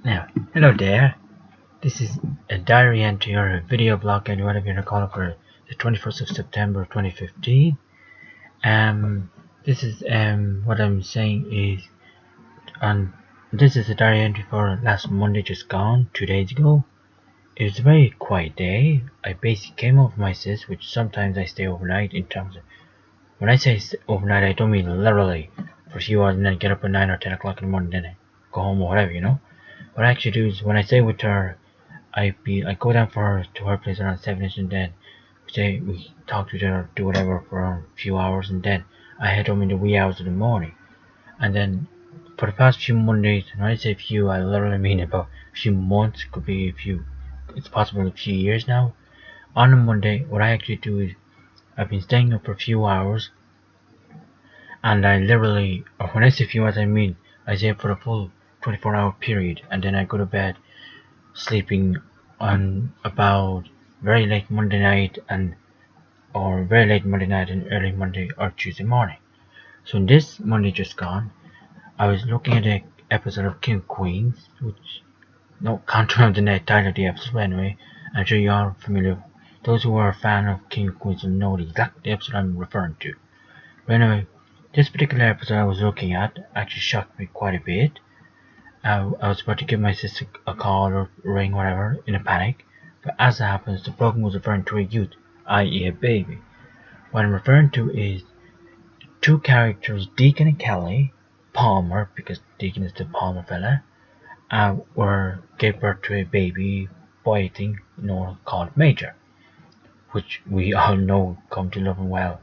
Now, hello there. This is a diary entry or a video blog and whatever you want to call it for the 21st of September 2015. This is what I'm saying is on this is a diary entry for last Monday just gone, 2 days ago. It was a very quiet day. I basically came over my sis, which sometimes I stay overnight in terms of when I say overnight I don't mean literally for a few hours and then get up at 9 or 10 o'clock in the morning and then go home or whatever. What I actually do is when I stay with her I go down to her place around 7ish and then we talk to each other, do whatever for a few hours and then I head home in the wee hours of the morning. And then for the past few Mondays, and when I say few I literally mean about a few months, could be it's possible a few years now. On a Monday what I actually do is I've been staying up for a few hours and I literally, or when I say few hours I mean I stay up for a full 24-hour period and then I go to bed sleeping on about very late Monday night and early Monday or Tuesday morning. So in this Monday just gone, I was looking at an episode of King of Queens, which no can't remember the title of the episode, but anyway, I'm sure you are familiar. Those who are a fan of King of Queens will know the exact episode I'm referring to. But anyway, this particular episode I was looking at actually shocked me quite a bit. I was about to give my sister a call or ring, whatever, in a panic, but as it happens, the program was referring to a youth, i.e. a baby. What I'm referring to is two characters, Deacon and Kelly, Palmer, because Deacon is the Palmer fella, gave birth to a baby boy thing, called Major, which we all know, come to love and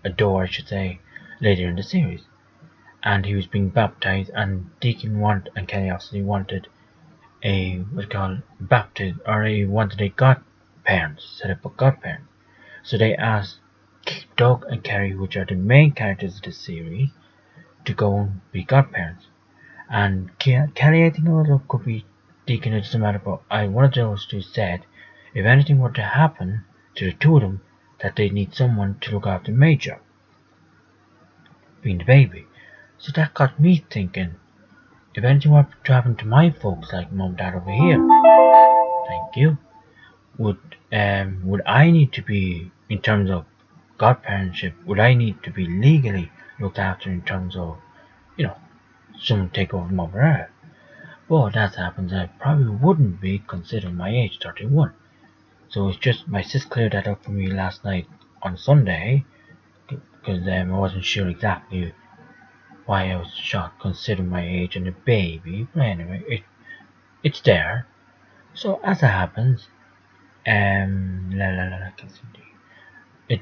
adore, I should say, later in the series. And he was being baptized, and Deacon and Kelly obviously wanted a baptism, or he wanted a godparents, set up a godparents. So they asked Doug and Kerry, which are the main characters of the series, to go and be godparents. And Kelly, I think also could be Deacon, it doesn't matter, but one of those two said if anything were to happen to the two of them, that they need someone to look after Major, being the baby. So that got me thinking, if anything were to happen to my folks, like mom and dad over here, thank you, would I need to be, in terms of godparentship, would I need to be legally looked after in terms of, someone take over mom or dad? Well, that happens, I probably wouldn't be, considering my age, 31. So it's just my sis cleared that up for me last night on Sunday, because I wasn't sure exactly why I was shocked considering my age and the baby. But anyway, it's there. So as it happens, it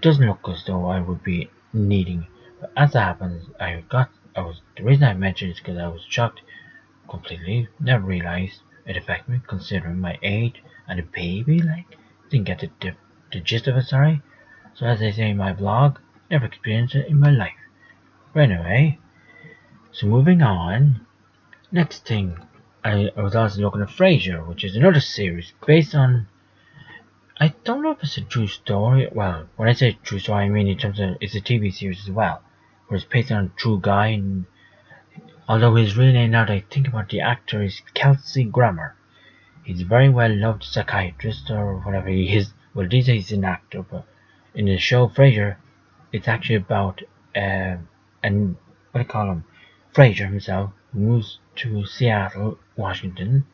doesn't look as though I would be needing. But as it happens, the reason I mentioned it is because I was shocked completely. Never realized it affected me considering my age and the baby. Didn't get the gist of it. Sorry. So as I say in my blog, never experienced it in my life. But anyway, so moving on. Next thing, I was also looking at Frasier, which is another series based on. I don't know if it's a true story. Well, when I say true story, I mean in terms of it's a TV series as well, where it's based on a true guy. And although his real name, now that I think about the actor, is Kelsey Grammer. He's a very well loved psychiatrist or whatever he is. Well, these days he's an actor, but in the show Frasier, it's actually about and what do you call him? Frasier himself, who moves to Seattle, Washington,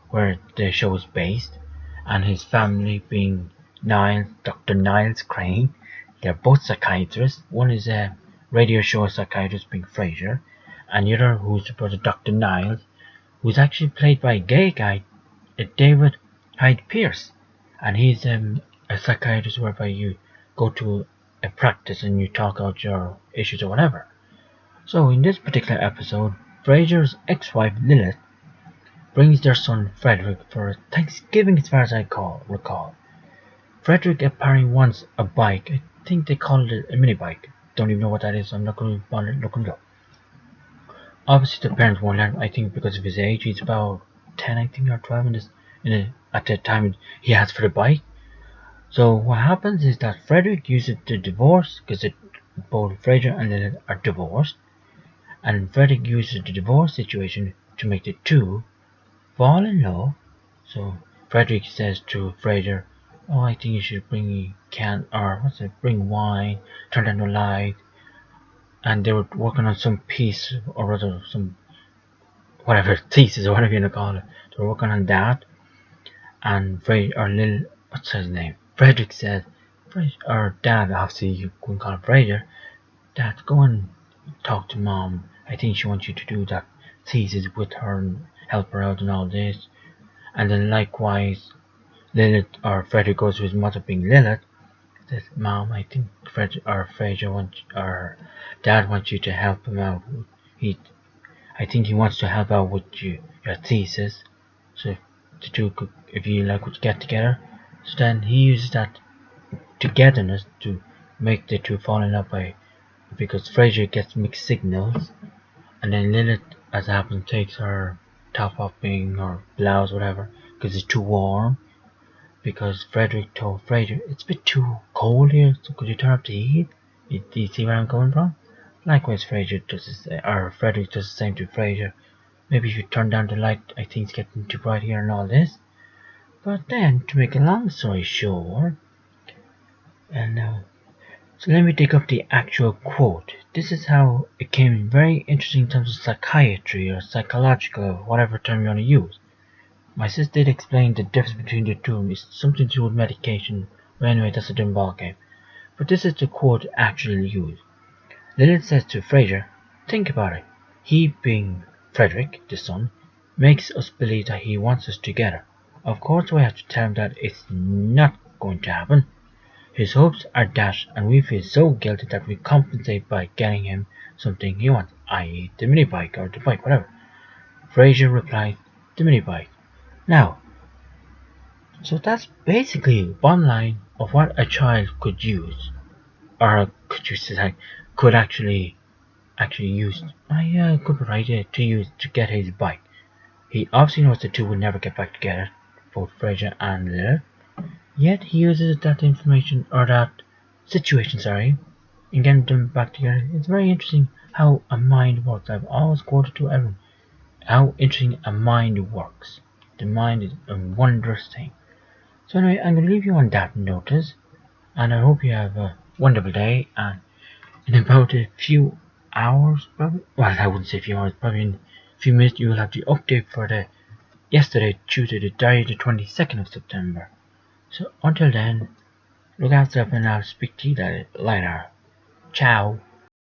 where the show is based, and his family being Dr. Niles Crane. They're both psychiatrists. One is a radio show psychiatrist being Frasier, and the other, who's supposed to Dr. Niles, who's actually played by a gay guy, David Hyde Pierce, and he's a psychiatrist whereby you go to a practice and you talk out your issues or whatever. So in this particular episode, Frasier's ex-wife Lilith brings their son Frederick for Thanksgiving, as far as I recall. Frederick apparently wants a bike. I think they call it a mini bike. Don't even know what that is, so I'm not going to bother looking it up. Obviously the parents won't let him, I think because of his age. He's about 10, I think, or 12 at that time he asks for the bike. So what happens is that Frederick uses the divorce, because both Frasier and Lilith are divorced, and Frederick uses the divorce situation to make the two fall in love. So Frederick says to Fraser, "Oh, I think you should bring a can or bring wine, turn down the light." And they were working on some piece or rather some whatever thesis or whatever you want to call it. They were working on that, and Fraser or Lil, what's his name? Frederick said, or Dad, obviously you couldn't call him Fraser. Dad, go and talk to Mom. I think she wants you to do that thesis with her and help her out and all this. And then likewise, Lilith or Frederick goes to his mother being Lilith. Says, "Mom, I think Fred or Fraser wants or Dad wants you to help him out. He, I think he wants to help out with your thesis. So the two could, if you like, would get together." So then he uses that togetherness to make the two fall in love because Fraser gets mixed signals, and then Lilith, as it happens, takes her top off being or blouse, whatever, because it's too warm. Because Frederick told Fraser, "It's a bit too cold here, so could you turn up the heat?" Do you see where I'm coming from? Likewise, Fraser does or Frederick does the same to Fraser. "Maybe if you turn down the light, I think it's getting too bright here and all this." But then, to make a long story short, and so let me dig up the actual quote. This is how it came very interesting in terms of psychiatry or psychological, whatever term you want to use. My sister did explain the difference between the two. It's something to do with medication. But anyway, that's a different ballgame. But this is the quote actually used. Lilith says to Fraser, "Think about it. He, being Frederick, the son, makes us believe that he wants us together. Of course we have to tell him that it's not going to happen. His hopes are dashed and we feel so guilty that we compensate by getting him something he wants, i.e. the mini bike or the bike, whatever." Fraser replied, "The mini bike." Now, so that's basically one line of what a child could use, or could you say, could actually use. Could be right to use to get his bike. He obviously knows the two will never get back together, both Fraser and Lilith. Yet he uses that information or that situation, in getting them back together. It's very interesting how a mind works. I've always quoted to everyone how interesting a mind works. The mind is a wondrous thing. So anyway, I'm going to leave you on that notice, and I hope you have a wonderful day, and in about a few hours, probably, well, I wouldn't say a few hours, probably in a few minutes, you will have the update for the yesterday, Tuesday, the diary, the 22nd of September. So until then, look after yourself and I'll speak to you later. Ciao.